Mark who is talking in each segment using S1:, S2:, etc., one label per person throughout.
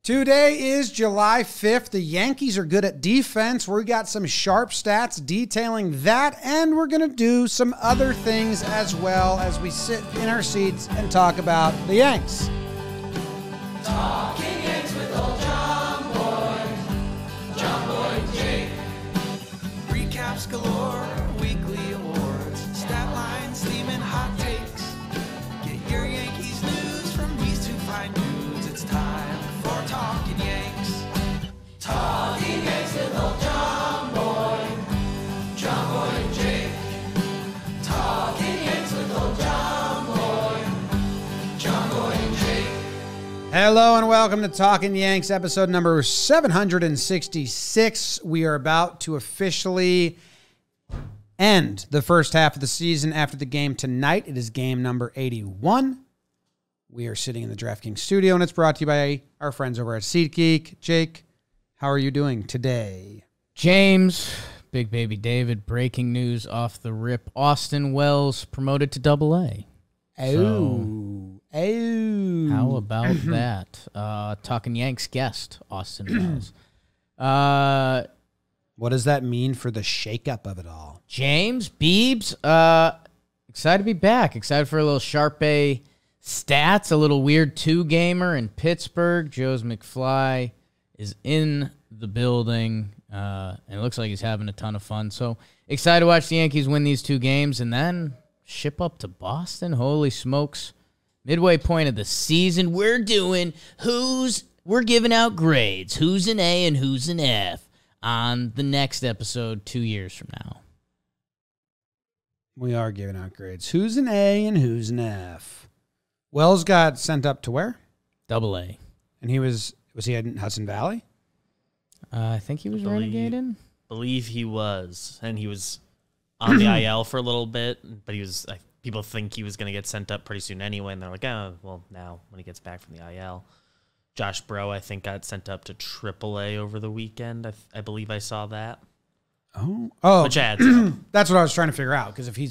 S1: Today is July 5th. The Yankees are good at defense. We got some sharp stats detailing that, and we're going to do some other things as well as we sit in our seats and talk about the Yanks.
S2: Talking Yanks with old John Boy, Jake. Recaps galore, weekly awards, stat lines, theme, and hot takes. Get your Yankees news from these two fine dudes. It's time for Talkin' Yanks. Talking Yanks with old John Boy, and Jake. Talking Yanks with old John Boy, and Jake.
S1: Hello and welcome to Talkin' Yanks, episode number 766. We are about to officially end the first half of the season after the game tonight. It is game number 81. We are sitting in the DraftKings studio, and it's brought to you by our friends over at SeatGeek. Jake, how are you doing today?
S3: James, Big Baby David, breaking news off the rip. Austin Wells promoted to Double-A. How about that? Talking Yanks guest, Austin Wells.
S1: What does that mean for the shakeup of it all?
S3: James, Beebs, excited to be back. Excited for a little Sharpay stats, a little weird two-gamer in Pittsburgh. Joe's McFly is in the building, and it looks like he's having a ton of fun. So excited to watch the Yankees win these two games and then ship up to Boston. Holy smokes. Midway point of the season, we're giving out grades. Who's an A and who's an F on the next episode 2 years from now.
S1: We are giving out grades. Who's an A and who's an F? Wells got sent up to where?
S3: Double-A.
S1: And he was he in Hudson Valley?
S3: I think he was renegading.
S4: Believe he was, and he was on the IL for a little bit, but he was. People think he was going to get sent up pretty soon anyway, and they're like, oh, well, now when he gets back from the IL. Josh Bro, I think, got sent up to AAA over the weekend. I believe I saw that.
S1: Oh,
S4: which adds up.
S1: That's what I was trying to figure out, because if he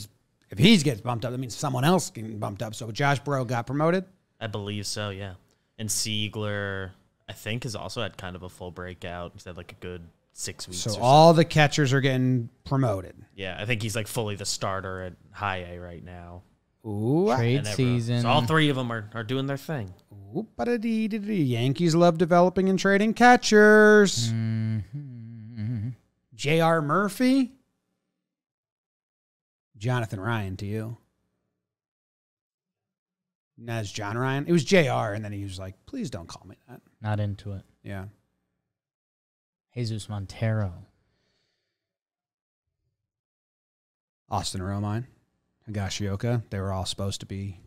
S1: gets bumped up, that means someone else getting bumped up. So Josh Bro got promoted?
S4: I believe so, yeah. And Siegler, I think, has also had kind of a full breakout. He's had like a good 6 weeks.
S1: So all the catchers are getting promoted.
S4: Yeah, I think he's like fully the starter at high A right now.
S1: Ooh,
S3: trade season.
S4: So all three of them are doing their thing.
S1: Ooh, Yankees love developing and trading catchers.
S3: Mm-hmm.
S1: J.R. Murphy. Jonathan Ryan to you. That's John Ryan. It was J.R. and then he was like, please don't call me that.
S3: Not into it.
S1: Yeah.
S3: Jesus Montero.
S1: Austin Romine. Higashioka. They were all supposed to be.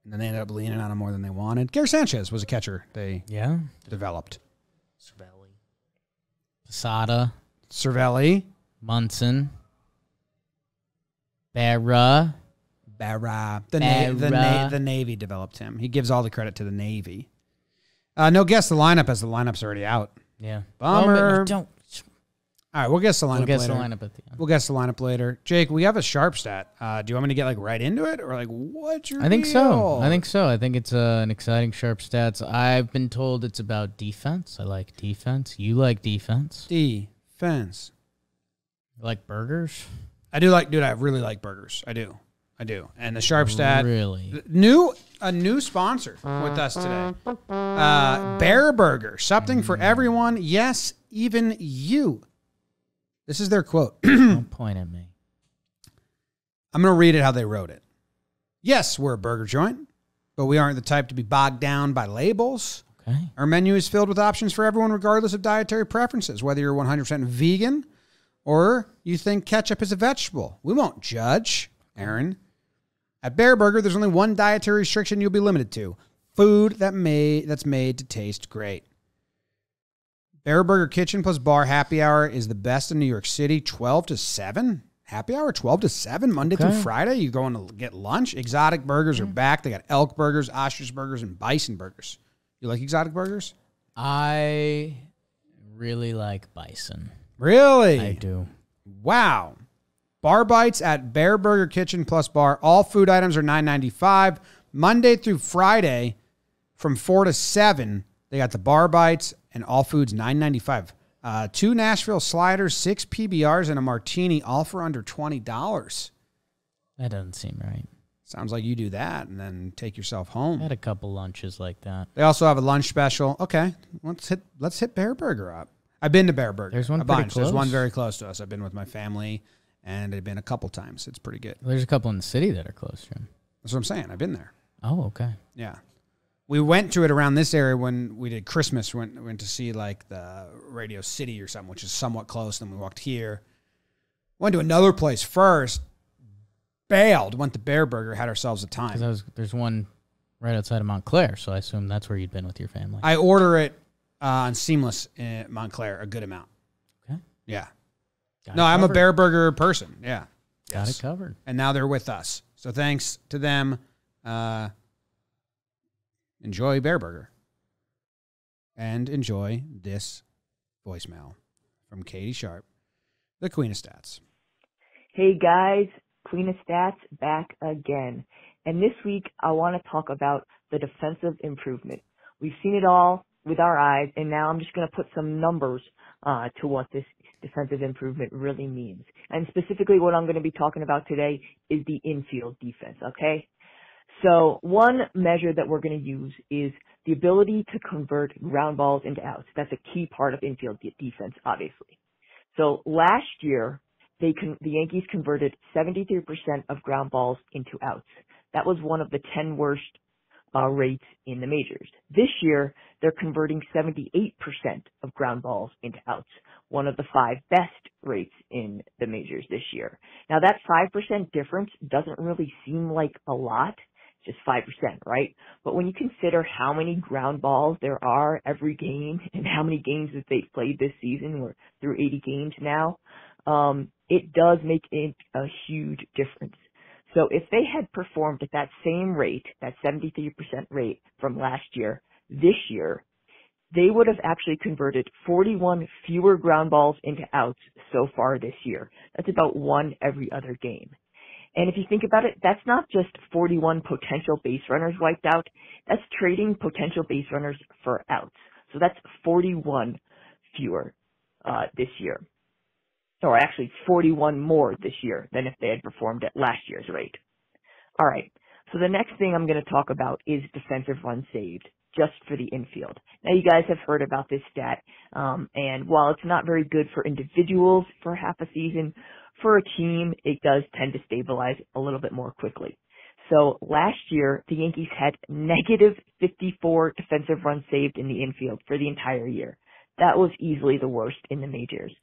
S1: And then they ended up leaning on him more than they wanted. Gary Sanchez was a catcher they developed.
S3: Posada.
S1: Cervelli.
S3: Munson. Barra.
S1: The Navy developed him. He gives all the credit to the Navy. No guess the lineup as the lineup's already out.
S3: Yeah.
S1: Bummer.
S3: Well, don't.
S1: All right, we'll guess the lineup later.
S3: We'll guess the lineup at the end.
S1: We'll guess the lineup later. Jake, we have a sharp stat. Do you want me to get like right into it, or like what's your
S3: I think
S1: deal?
S3: so. I think it's an exciting sharp stats. I've been told it's about defense. I like defense. You like defense.
S1: Defense.
S3: You like burgers?
S1: I do like, dude. I really like burgers. I do. And the sharp stat.
S3: Really?
S1: A new sponsor with us today. Bear Burger. Something for everyone. Yes, even you. This is their quote.
S3: Don't point at me.
S1: I'm going to read it how they wrote it. Yes, we're a burger joint, but we aren't the type to be bogged down by labels.
S3: Okay.
S1: Our menu is filled with options for everyone, regardless of dietary preferences, whether you're 100% vegan or you think ketchup is a vegetable. We won't judge, Aaron. At Bear Burger, there's only one dietary restriction you'll be limited to: food that's made to taste great. Bear Burger Kitchen plus Bar Happy Hour is the best in New York City, 12 to 7. Happy Hour, 12 to 7, Monday through Friday. You're going to get lunch. Exotic burgers are back. They got elk burgers, ostrich burgers, and bison burgers. You like exotic burgers?
S3: I really like bison.
S1: Really?
S3: I do.
S1: Wow. Bar bites at Bear Burger Kitchen plus Bar. All food items are $9.95. Monday through Friday, from 4 to 7, they got the bar bites and all foods $9.95. 2 Nashville sliders, 6 PBRs, and a martini, all for under $20.
S3: That doesn't seem right.
S1: Sounds like you do that and then take yourself home.
S3: I had a couple lunches like that.
S1: They also have a lunch special. Okay, let's hit Bear Burger up. I've been to Bear Burger.
S3: There's one
S1: a
S3: pretty
S1: bunch.
S3: close.
S1: There's one very close to us. I've been with my family, and I've been a couple times. It's pretty good.
S3: There's a couple in the city that are close, Jim.
S1: That's what I'm saying. I've been there.
S3: Oh, okay.
S1: Yeah. We went to it around this area when we did Christmas. Went to see like the Radio City or something, which is somewhat close. Then we walked here. Went to another place first. Bailed. Went to Bear Burger. Had ourselves a time.
S3: Because there's one right outside of Montclair, so I assume that's where you'd been with your family.
S1: I order it on Seamless in Montclair a good amount.
S3: Okay.
S1: Yeah.
S3: Got
S1: No,
S3: it
S1: I'm a
S3: covered.
S1: Bear Burger person. Yeah.
S3: Got it covered.
S1: And now they're with us. So thanks to them. Enjoy Bear Burger. And enjoy this voicemail from Katie Sharp, the Queen of Stats.
S5: Hey guys, Queen of Stats back again. And this week I want to talk about the defensive improvement. We've seen it all with our eyes, and now I'm just going to put some numbers to what this defensive improvement really means. And specifically what I'm going to be talking about today is the infield defense, okay? So one measure that we're going to use is the ability to convert ground balls into outs. That's a key part of infield defense, obviously. So last year, the Yankees converted 73% of ground balls into outs. That was one of the 10 worst rates in the majors. This year, they're converting 78% of ground balls into outs, one of the 5 best rates in the majors this year. Now, that 5% difference doesn't really seem like a lot, just 5%, right? But when you consider how many ground balls there are every game and how many games that they've played this season, we're through 80 games now, it does make it a huge difference. So if they had performed at that same rate, that 73% rate from last year, this year, they would have actually converted 41 fewer ground balls into outs so far this year. That's about 1 every other game. And if you think about it, that's not just 41 potential base runners wiped out. That's trading potential base runners for outs. So that's 41 fewer this year. Or actually 41 more this year than if they had performed at last year's rate. All right. So the next thing I'm going to talk about is defensive runs saved, just for the infield. Now, you guys have heard about this stat, and while it's not very good for individuals for half a season, for a team, it does tend to stabilize a little bit more quickly. So last year, the Yankees had negative 54 defensive runs saved in the infield for the entire year. That was easily the worst in the majors.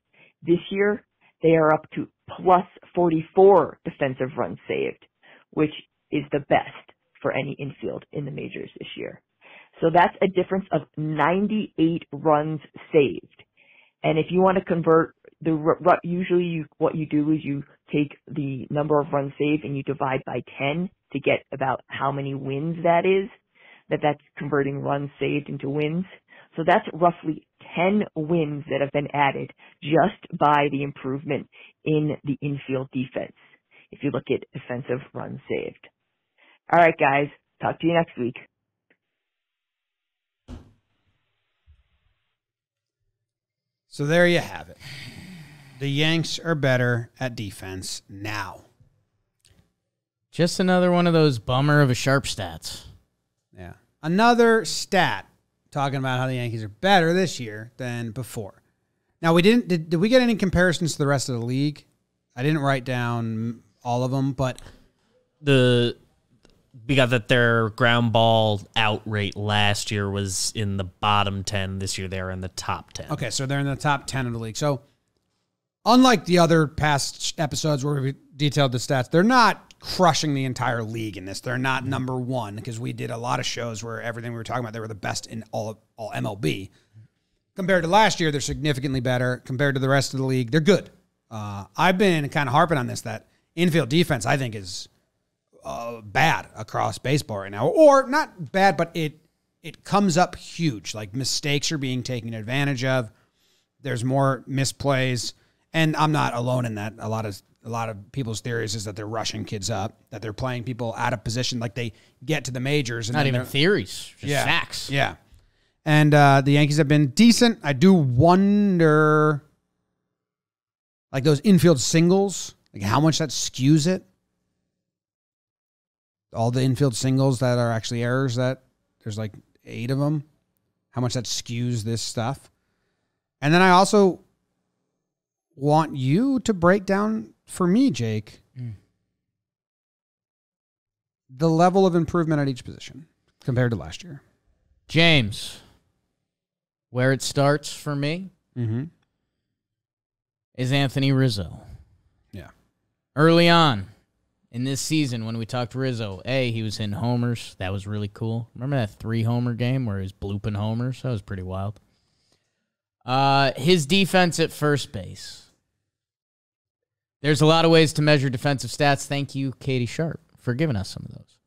S5: This year, they are up to plus 44 defensive runs saved, which is the best for any infield in the majors this year. So that's a difference of 98 runs saved. And if you want to convert usually what you do is you take the number of runs saved and you divide by 10 to get about how many wins that is, that's converting runs saved into wins. So that's roughly 10 wins that have been added just by the improvement in the infield defense, if you look at defensive runs saved. All right, guys. Talk to you next week.
S1: So there you have it. The Yanks are better at defense now.
S3: Just another one of those bummer of a Sharp stats.
S1: Yeah. Another stat talking about how the Yankees are better this year than before. Now, did we get any comparisons to the rest of the league? I didn't write down all of them, but
S4: we got that their ground ball out rate last year was in the bottom 10. This year they're in the top 10.
S1: okay, so they're in the top 10 of the league. So unlike the other past episodes where we detailed the stats, they're not crushing the entire league in this. They're not number one, because we did a lot of shows where everything we were talking about, they were the best in all MLB. Compared to last year, they're significantly better. Compared to the rest of the league, they're good. I've been kind of harping on this, that infield defense, I think, is bad across baseball right now. Or not bad, but it comes up huge. Like, mistakes are being taken advantage of. There's more misplays. And I'm not alone in that. A lot of a lot of people's theories is that they're rushing kids up, that they're playing people out of position, like they get to the majors. And
S3: Not
S1: then
S3: even
S1: they're-
S3: theories, just
S1: Yeah.
S3: sacks.
S1: Yeah. And the Yankees have been decent. I do wonder, like those infield singles, like how much that skews it. All the infield singles that are actually errors, that there's like 8 of them. How much that skews this stuff. And then I also want you to break down for me, Jake, the level of improvement at each position compared to last year.
S3: James, where it starts for me
S1: Mm-hmm.
S3: is Anthony Rizzo.
S1: Yeah.
S3: Early on in this season, when we talked Rizzo, he was hitting homers. That was really cool. Remember that 3-homer game where he was blooping homers? That was pretty wild. His defense at first base. There's a lot of ways to measure defensive stats. Thank you, Katie Sharp, for giving us some of those.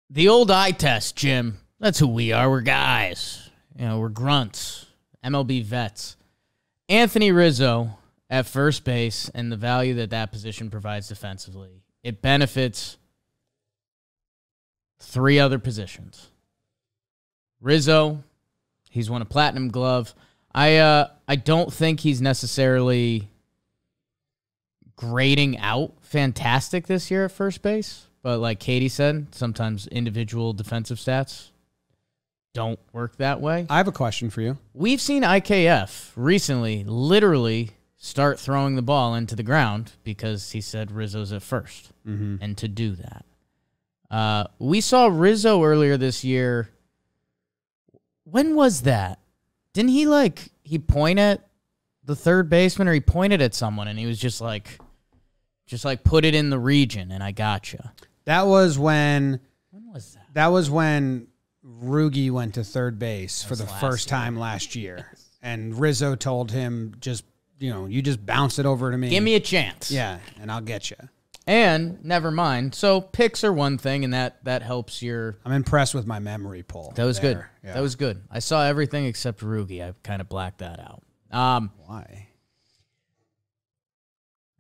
S3: The old eye test, Jim. That's who we are. We're guys. We're grunts. MLB vets. Anthony Rizzo at first base and the value that position provides defensively. It benefits 3 other positions. Rizzo, he's won a platinum glove. I don't think he's necessarily grading out fantastic this year at first base, but like Katie said, sometimes individual defensive stats don't work that way.
S1: I have a question for you.
S3: We've seen IKF recently literally start throwing the ball into the ground because he said Rizzo's at first.
S1: Mm-hmm.
S3: And to do that. We saw Rizzo earlier this year. When was that? Didn't he point at the third baseman, or he pointed at someone and he was just like put it in the region and I gotcha.
S1: That was when
S3: was that?
S1: That was when Rugi went to third base for the
S3: last
S1: first time last year. And Rizzo told him, you just bounce it over to me.
S3: Give me a chance.
S1: Yeah, and I'll get you.
S3: And never mind. So picks are one thing, and that helps your.
S1: I'm impressed with my memory pull.
S3: That was
S1: there.
S3: good.
S1: Yeah.
S3: That was good. I saw everything except Rugi. I kind of blacked that out.
S1: Why?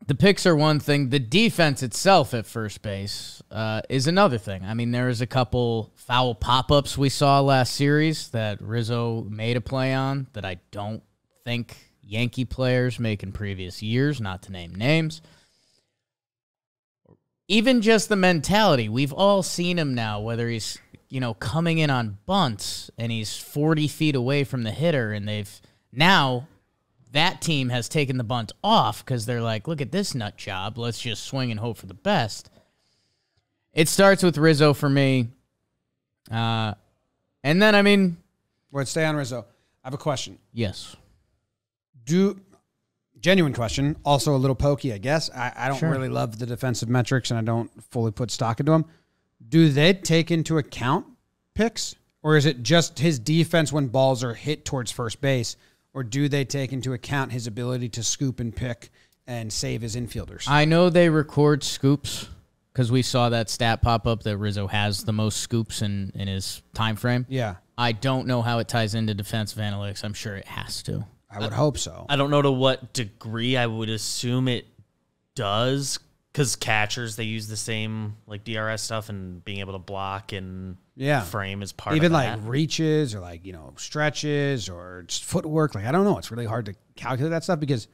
S3: The picks are one thing. The defense itself at first base is another thing. I mean, there was a couple foul pop-ups we saw last series that Rizzo made a play on that I don't think Yankee players make in previous years, not to name names. Even just the mentality. We've all seen him now, whether he's, coming in on bunts and he's 40 feet away from the hitter, and that team has taken the bunt off because they're like, look at this nut job. Let's just swing and hope for the best. It starts with Rizzo for me. And then,
S1: Wait, stay on Rizzo. I have a question.
S3: yes.
S1: Genuine question, also a little pokey, I guess. I don't
S3: Sure.
S1: really love the defensive metrics, and I don't fully put stock into them. Do they take into account picks, or is it just his defense when balls are hit towards first base, or do they take into account his ability to scoop and pick and save his infielders?
S3: I know they record scoops because we saw that stat pop up that Rizzo has the most scoops in his time frame.
S1: Yeah,
S3: I don't know how it ties into defensive analytics. I'm sure it has to.
S1: I would hope so.
S4: I don't know to what degree. I would assume it does, because catchers, they use the same DRS stuff, and being able to block and frame is part
S1: Even
S4: of that.
S1: reaches or stretches or just footwork. I don't know. It's really hard to calculate that stuff because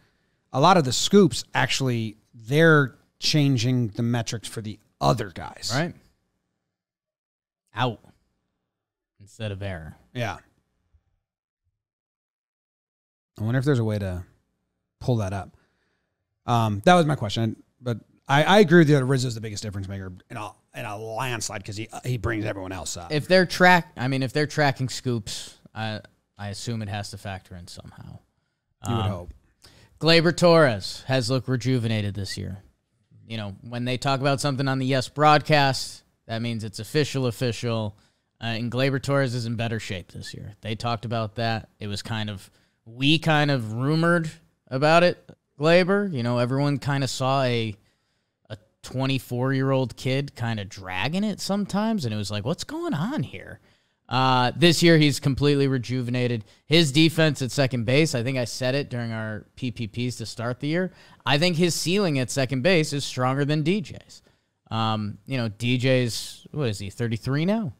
S1: a lot of the scoops actually, they're changing the metrics for the other guys.
S3: Right? Out instead of error.
S1: Yeah. I wonder if there's a way to pull that up. That was my question, but I agree with you that Rizzo's the biggest difference maker in a landslide because he brings everyone else up.
S3: If they're tracking scoops, I assume it has to factor in somehow.
S1: You would hope.
S3: Gleyber Torres has looked rejuvenated this year. When they talk about something on the Yes broadcast, that means it's official. And Gleyber Torres is in better shape this year. They talked about that. It was we kind of rumored about it, Gleyber. Everyone kind of saw a 24-year-old kid kind of dragging it sometimes, and it was like, what's going on here? This year, he's completely rejuvenated. His defense at second base, I think I said it during our PPPs to start the year. I think his ceiling at second base is stronger than DJ's. DJ's, what is he, 33 now?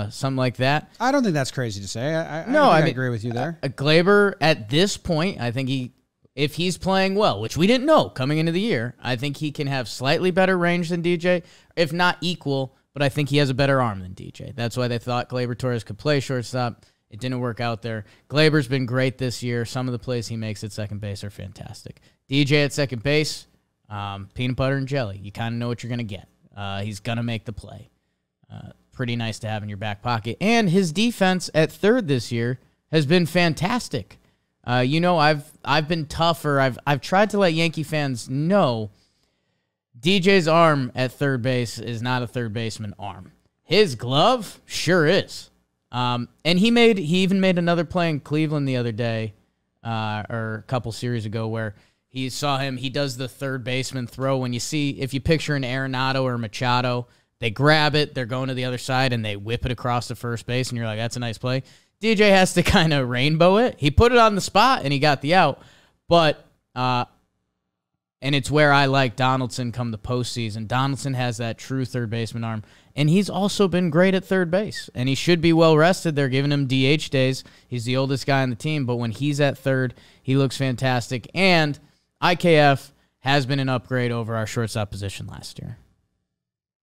S3: Something like that.
S1: I don't think that's crazy to say. I agree with you there.
S3: Gleyber, at this point, I think if he's playing well, which we didn't know coming into the year, I think he can have slightly better range than DJ, if not equal, but I think he has a better arm than DJ. That's why they thought Gleyber Torres could play shortstop. It didn't work out there. Gleyber's been great this year. Some of the plays he makes at second base are fantastic. DJ at second base, peanut butter and jelly. You kind of know what you're going to get. He's going to make the play. Pretty nice to have in your back pocket. And his defense at third this year has been fantastic. I've been tougher. I've tried to let Yankee fans know DJ's arm at third base is not a third baseman arm. His glove sure is. And he even made another play in Cleveland the other day, or a couple series ago, where he saw him. He does the third baseman throw. If you picture an Arenado or Machado, they grab it, they're going to the other side, and they whip it across the first base, and you're like, that's a nice play. DJ has to kind of rainbow it. He put it on the spot, and he got the out. But, and it's where I like Donaldson come the postseason. Donaldson has that true third baseman arm, and he's also been great at third base, and he should be well rested. They're giving him DH days. He's the oldest guy on the team, but when he's at third, he looks fantastic. And IKF has been an upgrade over our shortstop position last year.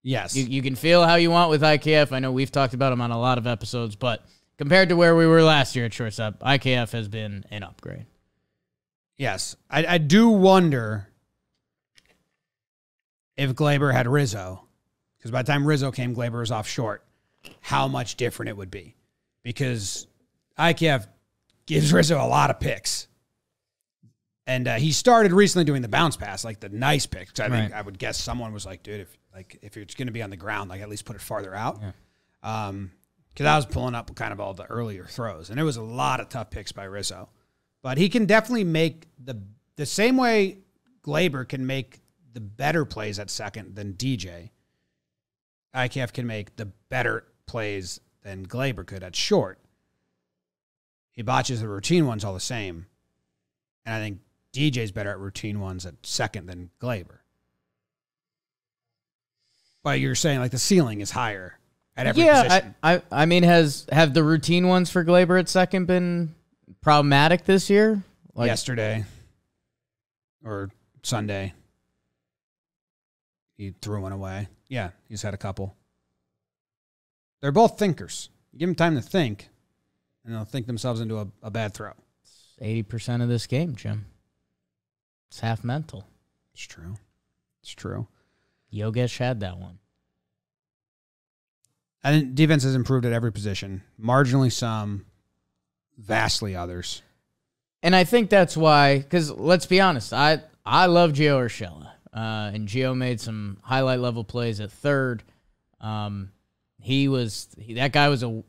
S1: Yes.
S3: You can feel how you want with IKF. I know we've talked about him on a lot of episodes, but compared to where we were last year at shortstop, IKF has been an upgrade.
S1: Yes. I do wonder if Gleyber had Rizzo, because by the time Rizzo came, Gleyber was off short, how much different it would be. Because IKF gives Rizzo a lot of picks. And he started recently doing the bounce pass, like the nice picks. I think I would guess someone was like, dude, if it's going to be on the ground, like at least put it farther out. Yeah. Because I was pulling up kind of all the earlier throws, and it was a lot of tough picks by Rizzo. But he can definitely make the same way Gleyber can make the better plays at second than DJ. IKF can make the better plays than Gleyber could at short. He botches the routine ones all the same. And I think DJ's better at routine ones at second than Gleyber. But you're saying like the ceiling is higher at every position.
S3: I mean, have the routine ones for Gleyber at second been problematic this year? Like
S1: yesterday or Sunday, he threw one away. Yeah, he's had a couple. They're both thinkers. You give them time to think, and they'll think themselves into a bad throw.
S3: 80% of this game, Jim. It's half mental.
S1: It's true. It's true.
S3: Yogesh had that one.
S1: I think defense has improved at every position. Marginally some, vastly others.
S3: And I think that's why, because let's be honest, I love Gio Urshela. And Gio made some highlight level plays at third. That guy was a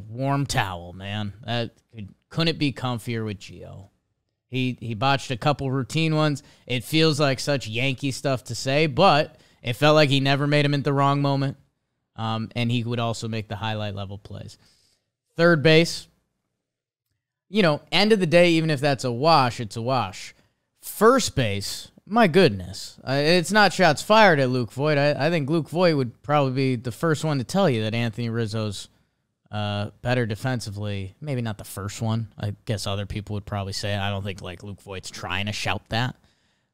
S3: warm towel, man. That couldn't be comfier with Gio. He botched a couple routine ones. It feels like such Yankee stuff to say, but it felt like he never made him at the wrong moment. And he would also make the highlight level plays. Third base, end of the day, even if that's a wash, it's a wash. First base, my goodness. It's not shots fired at Luke Voigt. I think Luke Voigt would probably be the first one to tell you that Anthony Rizzo's better defensively. Maybe not the first one. I guess other people would probably say it. I don't think Luke Voigt's trying to shout that.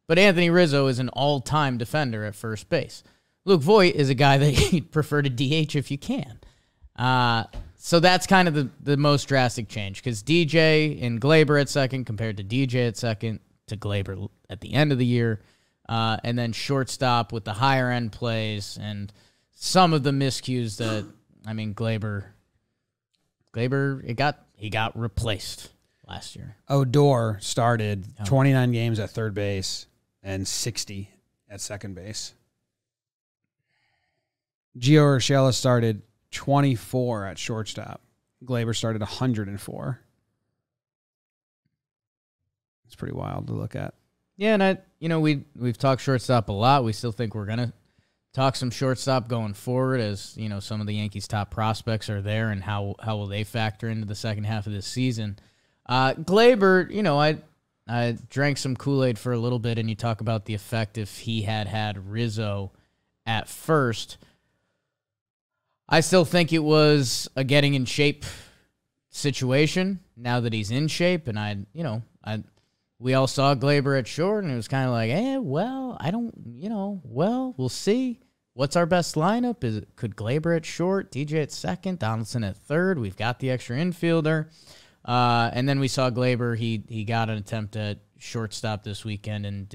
S3: But Anthony Rizzo is an all-time defender at first base. Luke Voigt is a guy that you'd prefer to DH if you can. So that's kind of the most drastic change, because DJ and Gleyber at second compared to DJ at second to Gleyber at the end of the year. And then shortstop with the higher-end plays and some of the miscues that, Gleyber, he got replaced last year.
S1: Odor started 29 games at third base and 60 at second base. Gio Urshela started 24 at shortstop. Gleyber started 104. It's pretty wild to look at.
S3: Yeah, and we've talked shortstop a lot. We still think we're gonna talk some shortstop going forward, as you know, some of the Yankees' top prospects are there, and how will they factor into the second half of this season. Glaber, you know, I drank some Kool-Aid for a little bit, and you talk about the effect if he had Rizzo at first. I still think it was a getting in shape situation now that he's in shape, and we all saw Glaber at short, and it was kind of like, we'll see. What's our best lineup? Could Glaber at short, DJ at second, Donaldson at third? We've got the extra infielder. And then we saw Glaber, he got an attempt at shortstop this weekend and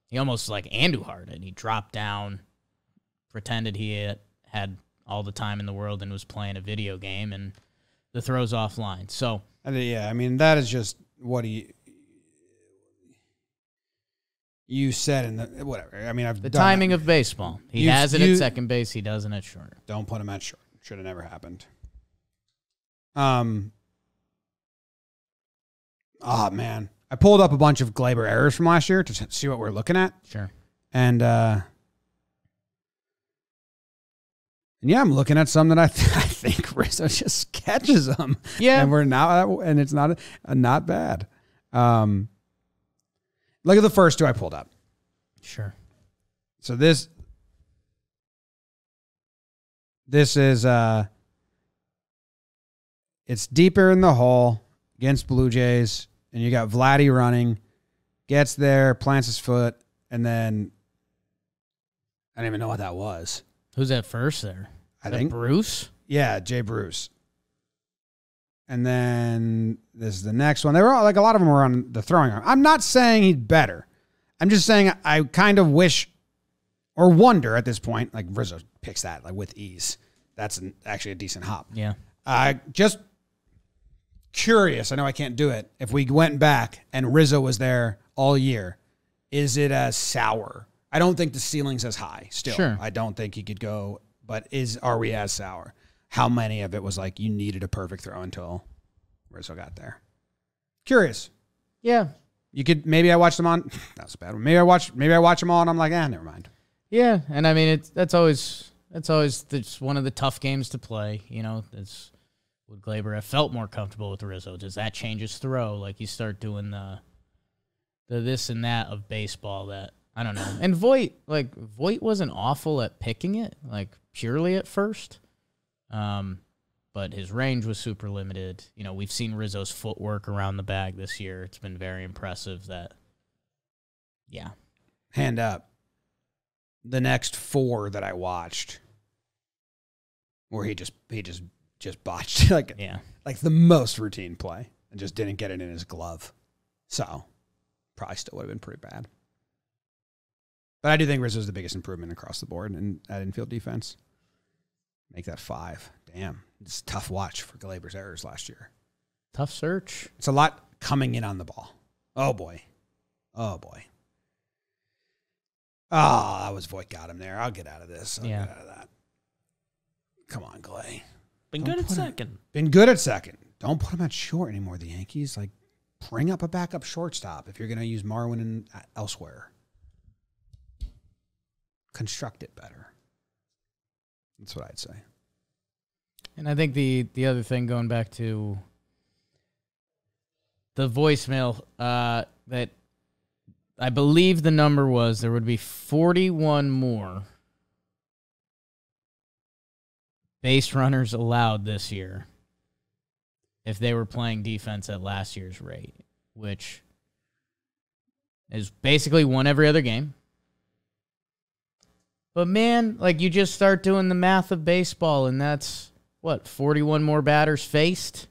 S3: he almost like Andujar did. He dropped down, pretended he had all the time in the world and was playing a video game, and the throw's offline. So,
S1: yeah, I mean, that is just what you said in the whatever. I mean,
S3: the timing of baseball. He has it at second base. He doesn't at short.
S1: Don't put him at short. Should have never happened. Oh man, I pulled up a bunch of Glaber errors from last year to see what we're looking at.
S3: Sure.
S1: And yeah, I'm looking at some that I think Rizzo just catches them.
S3: Yeah,
S1: and it's not bad. Look at the first two I pulled up.
S3: Sure.
S1: So this is it's deeper in the hole against Blue Jays, and you got Vladdy running, gets there, plants his foot, and then I don't even know what that was.
S3: Who's at first there?
S1: I think
S3: Bruce.
S1: Yeah, Jay Bruce. And then this is the next one. They were all, like, a lot of them were on the throwing arm. I'm not saying he's better. I'm just saying I kind of wish or wonder at this point, like Rizzo picks that like with ease. That's actually a decent hop.
S3: Yeah.
S1: Just curious. I know I can't do it. If we went back and Rizzo was there all year, is it as sour? I don't think the ceiling's as high still.
S3: Sure.
S1: I don't think he could go, but are we as sour? How many of it was like you needed a perfect throw until Rizzo got there? Curious.
S3: Yeah.
S1: You could, maybe I watched them on, that's a bad one. Maybe I watch them all and I'm like, never mind.
S3: Yeah. And I mean, that's always one of the tough games to play. You know, would Glaber have felt more comfortable with Rizzo? Does that change his throw? Like you start doing the this and that of baseball that, I don't know. And Voit wasn't awful at picking it, like purely at first. But his range was super limited. You know, we've seen Rizzo's footwork around the bag this year. It's been very impressive yeah.
S1: Hand up. The next four that I watched where he just botched like the most routine play and just didn't get it in his glove. So probably still would have been pretty bad. But I do think Rizzo's the biggest improvement across the board in that infield defense. Make that 5. Damn. It's a tough watch for Glaber's errors last year.
S3: Tough search.
S1: It's a lot coming in on the ball. Oh, boy. Oh, that was Voit got him there. I'll get out of this. I'll get out of that. Come on, Clay.
S4: Been good at second.
S1: Been good at second. Don't put him at short anymore, the Yankees. Like, bring up a backup shortstop if you're going to use Marwin elsewhere. Construct it better. That's what I'd say.
S3: And I think the other thing, going back to the voicemail, that I believe the number was there would be 41 more base runners allowed this year if they were playing defense at last year's rate, which is basically one every other game. But, man, like, you just start doing the math of baseball, and that's, 41 more batters faced?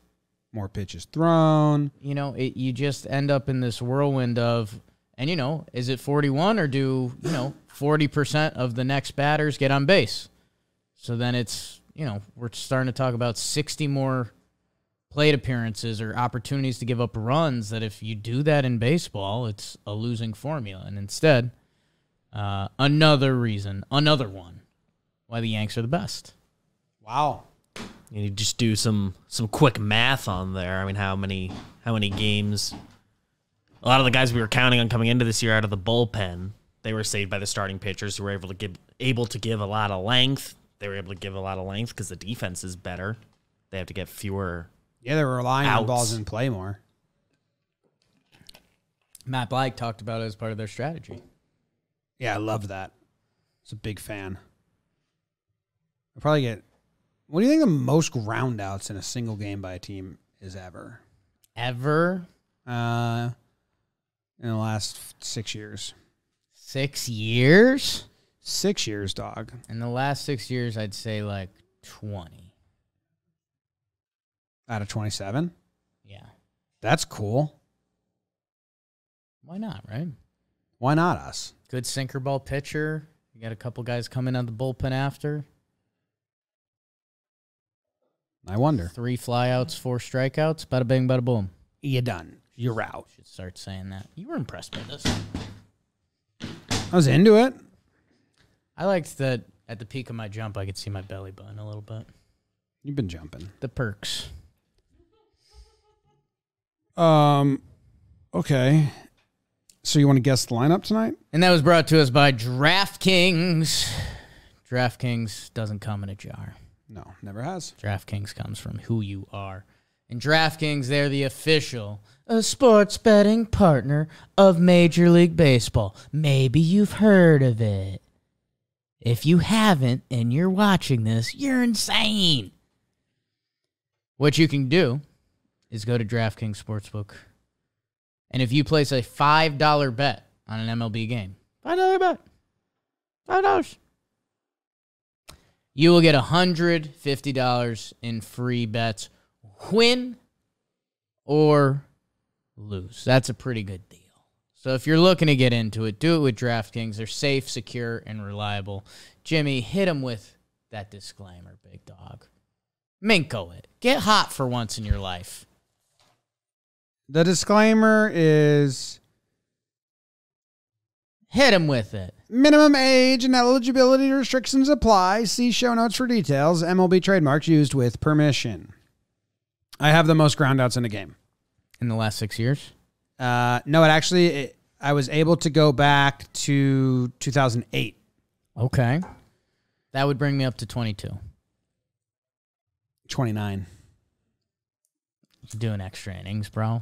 S1: More pitches thrown.
S3: You know, you just end up in this whirlwind of, and, is it 41 or do, 40% of the next batters get on base? So then it's, we're starting to talk about 60 more plate appearances or opportunities to give up runs that if you do that in baseball, it's a losing formula. And instead... another one why the Yanks are the best.
S1: Wow.
S4: You just do some quick math on there. I mean, how many games? A lot of the guys we were counting on coming into this year out of the bullpen, They were saved by the starting pitchers who were able to give a lot of length. They were able to give a lot of length because the defense is better. They have to get fewer.
S1: Yeah, they were relying on
S4: outs.
S1: balls in play more.
S3: Matt Black talked about it as part of their strategy.
S1: Yeah, I love that. I was a big fan. I'll probably get. What do you think the most ground outs in a single game by a team is ever?
S3: Ever?
S1: In the last 6 years.
S3: 6 years?
S1: 6 years, dog.
S3: In the last 6 years, I'd say like 20.
S1: Out of 27?
S3: Yeah.
S1: That's cool.
S3: Why not, right?
S1: Why not us?
S3: Good sinker ball pitcher. You got a couple guys coming out of the bullpen after.
S1: I wonder.
S3: 3 flyouts, 4 strikeouts. Bada bing, bada boom.
S1: You're done. You're out.
S3: Should start saying that. You were impressed by this.
S1: I was into it.
S3: I liked that at the peak of my jump, I could see my belly button a little bit.
S1: You've been jumping.
S3: The perks.
S1: Okay. So you want to guess the lineup tonight?
S3: And that was brought to us by DraftKings. DraftKings doesn't come in a jar.
S1: No, never has.
S3: DraftKings comes from who you are. And DraftKings, they're the official sports betting partner of Major League Baseball. Maybe you've heard of it. If you haven't and you're watching this, you're insane. What you can do is go to DraftKings Sportsbook. And if you place a $5 bet on an MLB game, $5 bet, $5, you will get $150 in free bets, win or lose. That's a pretty good deal. So if you're looking to get into it, do it with DraftKings. They're safe, secure, and reliable. Jimmy, hit them with that disclaimer, big dog. Minko it. Get hot for once in your life.
S1: The disclaimer is
S3: Hit him with it.
S1: minimum age and eligibility restrictions apply. See show notes for details. MLB trademarks used with permission. I have the most groundouts in a game.
S3: In the last 6 years?
S1: No, I was able to go back to 2008.
S3: Okay. That would bring me up to 22.
S1: 29.
S3: You're doing extra innings, bro.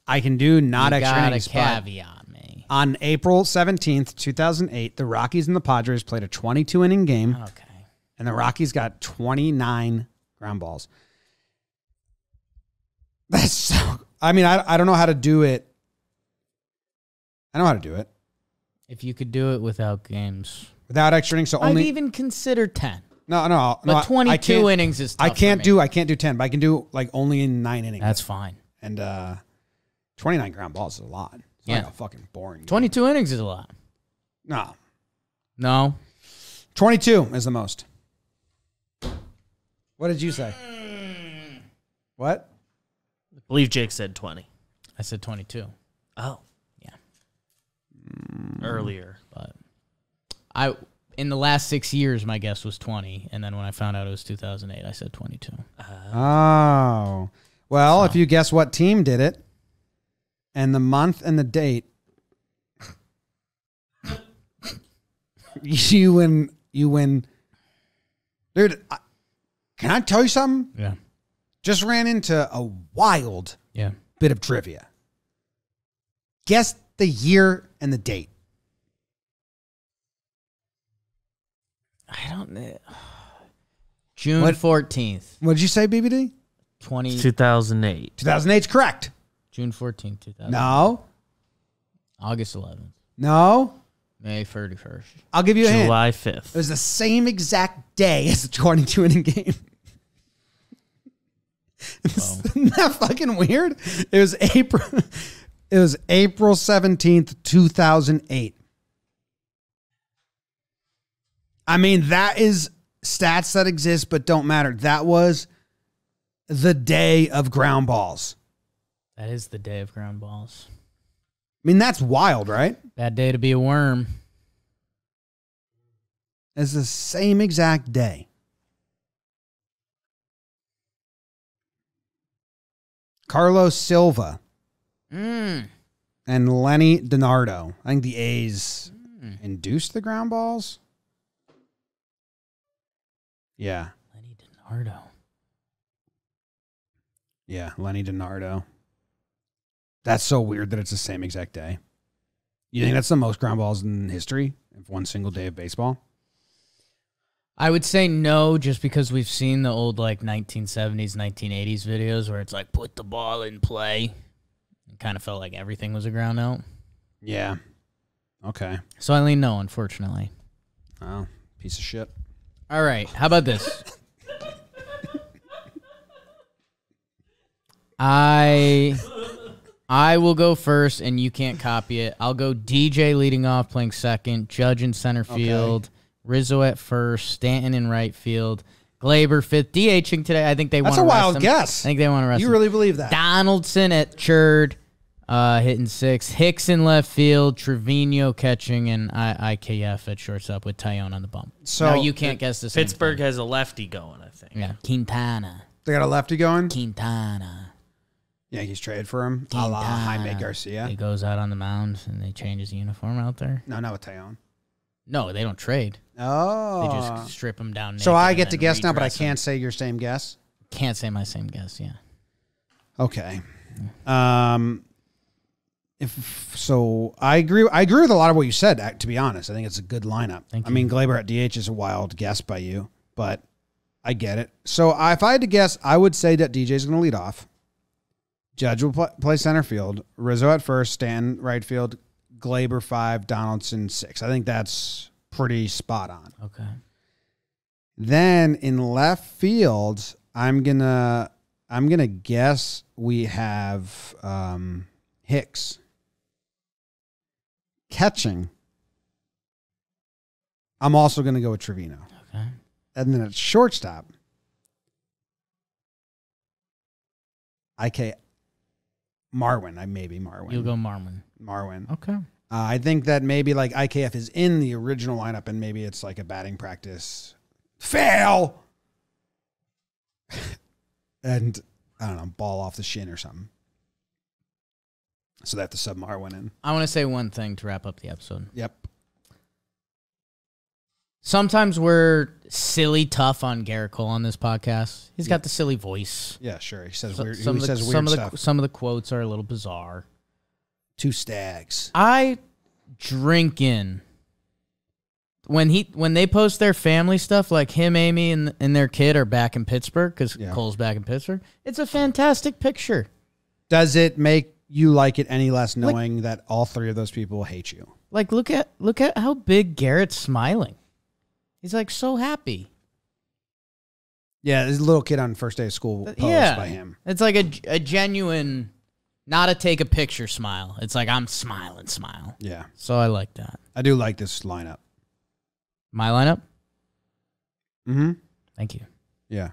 S1: I can do not
S3: You
S1: extra
S3: got
S1: innings.
S3: a caveat me.
S1: On April 17th, 2008, the Rockies and the Padres played a 22-inning game,
S3: Okay.
S1: and the Rockies got 29 ground balls. That's so... I mean, I don't know how to do it. I know how to do it.
S3: If you could do it without games.
S1: Without extra innings, so
S3: I'd
S1: only...
S3: even consider 10.
S1: No.
S3: But 22 innings is tough
S1: I can't
S3: for me.
S1: do 10, but I can do like only in 9 innings.
S3: That's fine.
S1: And 29 ground balls is a lot. It's
S3: Yeah.
S1: like a fucking boring game.
S3: 22 innings is a lot.
S1: No.
S3: No.
S1: 22 is the most. What did you say? What?
S4: I believe Jake said 20.
S3: I said 22.
S4: Oh.
S3: Yeah.
S4: Earlier.
S3: But in the last 6 years, my guess was 20. And then when I found out it was 2008, I said 22.
S1: Oh. Well, if you guess what team did it and the month and the date, you win. Dude, can I tell you something?
S3: Yeah.
S1: Just ran into a wild
S3: Yeah.
S1: bit of trivia. Guess the year and the date.
S3: I don't know. June
S1: What?
S3: 14th,
S1: What did you say, BBD?
S4: 2008.
S1: 2008's correct.
S3: June 14th, 2000.
S1: No.
S3: August 11th.
S1: No.
S3: May 31st.
S1: I'll give you a hint.
S4: July
S1: It
S4: 5th.
S1: was the same exact day as the 22-inning game. Isn't that fucking weird? It was April 17th, 2008. I mean, that is stats that exist but don't matter. That was the day of ground balls.
S3: That is the day of ground balls.
S1: I mean, that's wild, right?
S3: Bad day to be a worm.
S1: It's the same exact day. Carlos Silva
S3: Mm.
S1: and Lenny DiNardo. I think the A's Induce the ground balls? Yeah.
S3: Lenny DiNardo.
S1: Yeah, Lenny DiNardo. That's so weird that it's the same exact day. You think that's the most ground balls in history of one single day of baseball?
S3: I would say no, just because we've seen the old 1970s, 1980s videos where it's like, put the ball in play. It kind of felt like everything was a ground out.
S1: Yeah. Okay.
S3: So I lean no, unfortunately.
S1: Oh, piece of shit.
S3: All right, how about this? I will go first, and you can't copy it. I'll go DJ leading off, playing second, Judge in center field, Rizzo at first, Stanton in right field, Glaber fifth, DHing today. I think they want to
S1: That's a
S3: rest
S1: wild
S3: him.
S1: guess.
S3: I think they want to rest
S1: You
S3: him.
S1: really believe that?
S3: Donaldson at third, hitting sixth, Hicks in left field, Trevino catching, and IKF at shortstop with Tyone on the bump.
S1: So
S3: no, you can't guess the same
S4: Pittsburgh
S3: thing.
S4: has a lefty going, I think.
S3: Yeah, Quintana.
S1: They got a lefty going?
S3: Quintana.
S1: Yankees trade for him. A la Jaime Garcia.
S3: He goes out on the mound and they change his uniform out there.
S1: No, not with Tyone.
S3: No, they don't trade.
S1: Oh.
S3: They just strip him down.
S1: So
S3: naked
S1: I
S3: and
S1: get to
S3: then
S1: guess now, but I
S3: redress him.
S1: can't say your same guess?
S3: Can't say my same guess. Yeah.
S1: Okay. I agree with a lot of what you said, to be honest. I think it's a good lineup.
S3: Thank
S1: I
S3: you.
S1: mean, Glaber at DH is a wild guess by you, but I get it. So if I had to guess, I would say that DJ's going to lead off. Judge will play center field. Rizzo at first, Stanton right field, Glaber 5, Donaldson 6. I think that's pretty spot on.
S3: Okay.
S1: Then in left field, I'm gonna guess we have Hicks. Catching, I'm also gonna go with Trevino.
S3: Okay.
S1: And then at shortstop, Marwin.
S3: You'll go Marwin.
S1: Marwin.
S3: Okay.
S1: I think that maybe IKF is in the original lineup, and maybe it's like a batting practice fail, and I don't know, ball off the shin or something. So they have to sub Marwin in.
S3: I want to say one thing to wrap up the episode.
S1: Yep.
S3: Sometimes we're silly tough on Garrett Cole on this podcast. He's got the silly voice.
S1: Yeah, sure. He says
S3: So-
S1: weird.
S3: some
S1: He
S3: of the-
S1: says
S3: some
S1: weird
S3: of
S1: stuff.
S3: some of the quotes are a little bizarre.
S1: 2 stags.
S3: I drink in when they post their family stuff, like him, Amy, and their kid are back in Pittsburgh because
S1: Yeah.
S3: Cole's back in Pittsburgh. It's a fantastic picture.
S1: Does it make you like it any less knowing that all 3 of those people hate you?
S3: Like look at how big Garrett's smiling. He's like so happy.
S1: Yeah, this little kid on first day of school posed by him.
S3: It's like a genuine, not a take a picture smile. It's like I'm smiling smile.
S1: Yeah,
S3: So I like that.
S1: I do like this lineup.
S3: My lineup.
S1: Mm-hmm.
S3: Thank you.
S1: Yeah.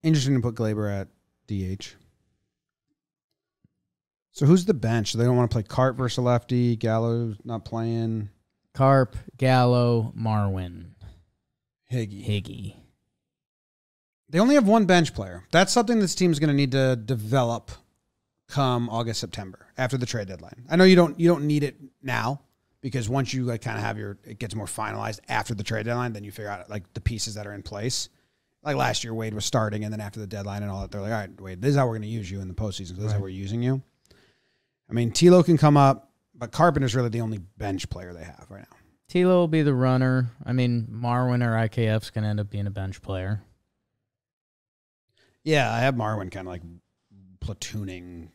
S1: Interesting to put Glaber at DH. So who's the bench? They don't want to play Cart versus a lefty. Gallo's not playing.
S3: Carp, Gallo, Marwin,
S1: Higgy.
S3: Higgy.
S1: They only have one bench player. That's something this team's going to need to develop come August, September, after the trade deadline. I know you don't need it now, because once you kind of have it gets more finalized after the trade deadline, then you figure out the pieces that are in place. Like last year, Wade was starting, and then after the deadline and all that, they're like, all right, Wade, this is how we're going to use you in the postseason. This is how we're using you. I mean, Tilo can come up, but Carpenter's really the only bench player they have right now.
S3: Tilo will be the runner. I mean, Marwin or IKF's going to end up being a bench player.
S1: Yeah, I have Marwin kind of platooning,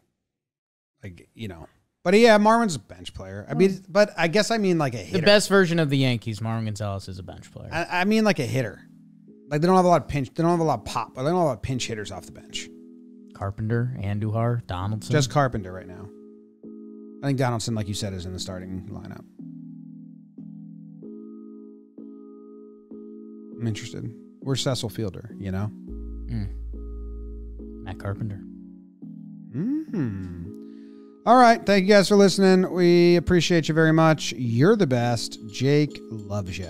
S1: But yeah, Marwin's a bench player. I mean, but I guess I mean a hitter.
S3: The best version of the Yankees, Marwin Gonzalez, is a bench player.
S1: I mean a hitter. They don't have a lot of pinch. They don't have a lot of pop. But they don't have a lot of pinch hitters off the bench.
S3: Carpenter, Andujar, Donaldson.
S1: Just Carpenter right now. I think Donaldson, like you said, is in the starting lineup. I'm interested. Where's Cecil Fielder?
S3: Matt Carpenter.
S1: All right. Thank you guys for listening. We appreciate you very much. You're the best. Jake loves ya.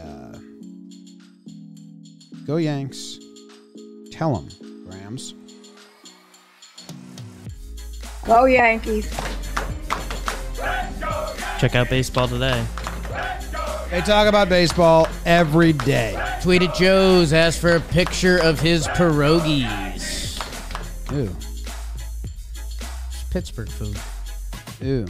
S1: Go Yanks. Tell them, Grams.
S5: Go Yankees.
S4: Check out Baseball Today.
S1: They talk about baseball every day.
S3: Tweeted Joe's, asked for a picture of his pierogies.
S1: Ooh.
S3: Pittsburgh food.
S1: Ooh.